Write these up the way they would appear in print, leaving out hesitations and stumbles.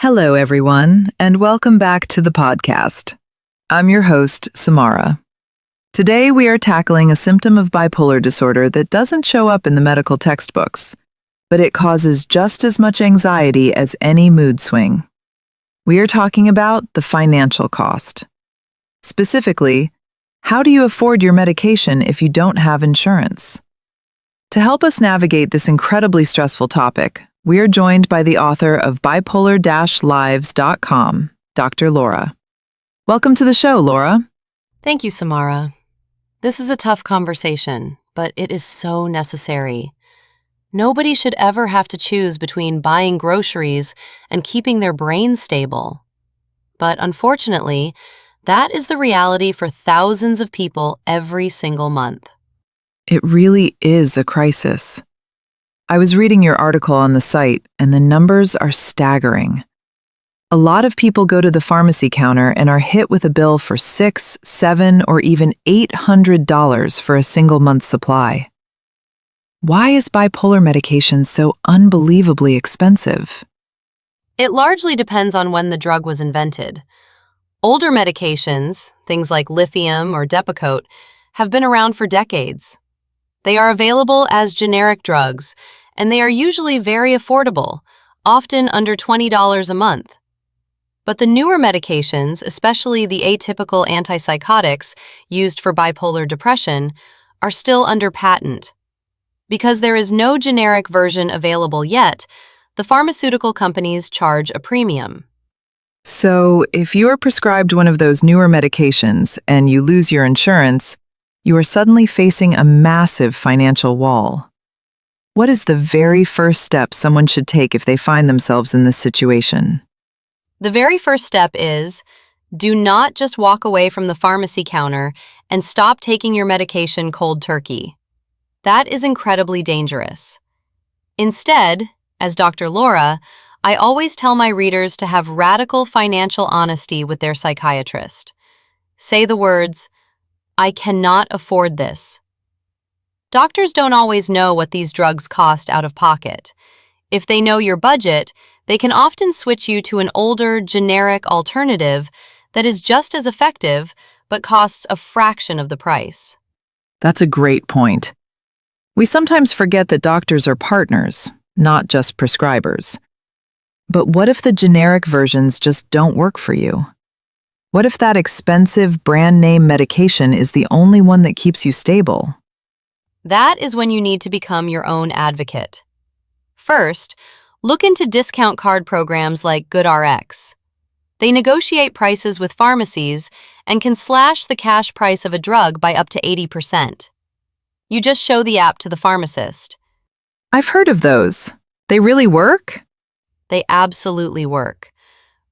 Hello, everyone, and welcome back to the podcast. I'm your host, Samara. Today, we are tackling a symptom of bipolar disorder that doesn't show up in the medical textbooks, but it causes just as much anxiety as any mood swing. We are talking about the financial cost. Specifically, how do you afford your medication if you don't have insurance? To help us navigate this incredibly stressful topic, we are joined by the author of Bipolar-Lives.com, Dr. Laura. Welcome to the show, Laura. Thank you, Samara. This is a tough conversation, but it is so necessary. Nobody should ever have to choose between buying groceries and keeping their brain stable. But unfortunately, that is the reality for thousands of people every single month. It really is a crisis. I was reading your article on the site, and the numbers are staggering. A lot of people go to the pharmacy counter and are hit with a bill for $600, $700, or even $800 for a single month's supply. Why is bipolar medication so unbelievably expensive? It largely depends on when the drug was invented. Older medications, things like lithium or Depakote, have been around for decades. They are available as generic drugs, and they are usually very affordable, often under $20 a month. But the newer medications, especially the atypical antipsychotics used for bipolar depression, are still under patent. Because there is no generic version available yet, the pharmaceutical companies charge a premium. So, if you are prescribed one of those newer medications and you lose your insurance, you are suddenly facing a massive financial wall. What is the very first step someone should take if they find themselves in this situation? The very first step is, do not just walk away from the pharmacy counter and stop taking your medication cold turkey. That is incredibly dangerous. Instead, as Dr. Laura, I always tell my readers to have radical financial honesty with their psychiatrist. Say the words, "I cannot afford this." Doctors don't always know what these drugs cost out of pocket. If they know your budget, they can often switch you to an older, generic alternative that is just as effective but costs a fraction of the price. That's a great point. We sometimes forget that doctors are partners, not just prescribers. But what if the generic versions just don't work for you? What if that expensive brand name medication is the only one that keeps you stable? That is when you need to become your own advocate. First, look into discount card programs like GoodRx. They negotiate prices with pharmacies and can slash the cash price of a drug by up to 80%. You just show the app to the pharmacist. I've heard of those. They really work? They absolutely work.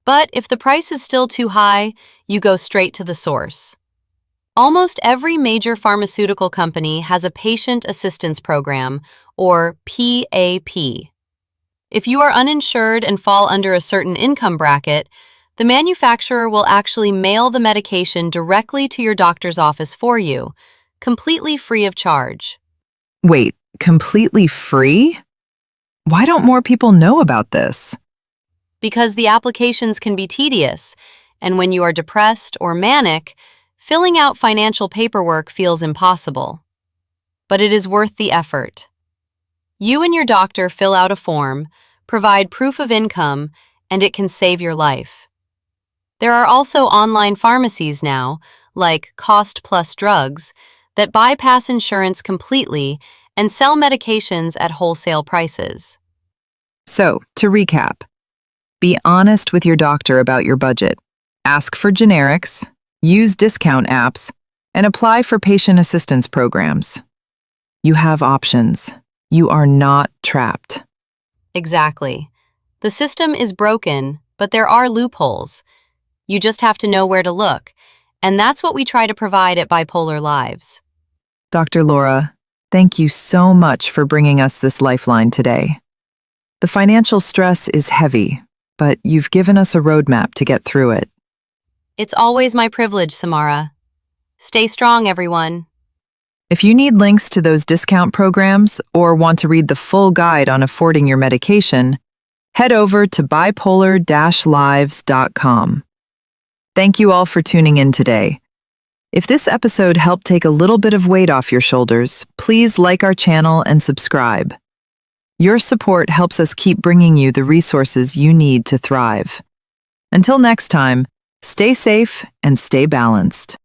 But if the price is still too high, you go straight to the source. Almost every major pharmaceutical company has a patient assistance program, or PAP. If you are uninsured and fall under a certain income bracket, the manufacturer will actually mail the medication directly to your doctor's office for you, completely free of charge. Wait, completely free? Why don't more people know about this? Because the applications can be tedious, and when you are depressed or manic, filling out financial paperwork feels impossible. But it is worth the effort. You and your doctor fill out a form, provide proof of income, and it can save your life. There are also online pharmacies now, like Cost Plus Drugs, that bypass insurance completely and sell medications at wholesale prices. So, to recap, be honest with your doctor about your budget. Ask for generics, use discount apps, and apply for patient assistance programs. You have options. You are not trapped. Exactly. The system is broken, but there are loopholes. You just have to know where to look, and that's what we try to provide at Bipolar Lives. Dr. Laura, thank you so much for bringing us this lifeline today. The financial stress is heavy, but you've given us a roadmap to get through it. It's always my privilege, Samara. Stay strong, everyone. If you need links to those discount programs or want to read the full guide on affording your medication, head over to bipolar-lives.com. Thank you all for tuning in today. If this episode helped take a little bit of weight off your shoulders, please like our channel and subscribe. Your support helps us keep bringing you the resources you need to thrive. Until next time, stay safe and stay balanced.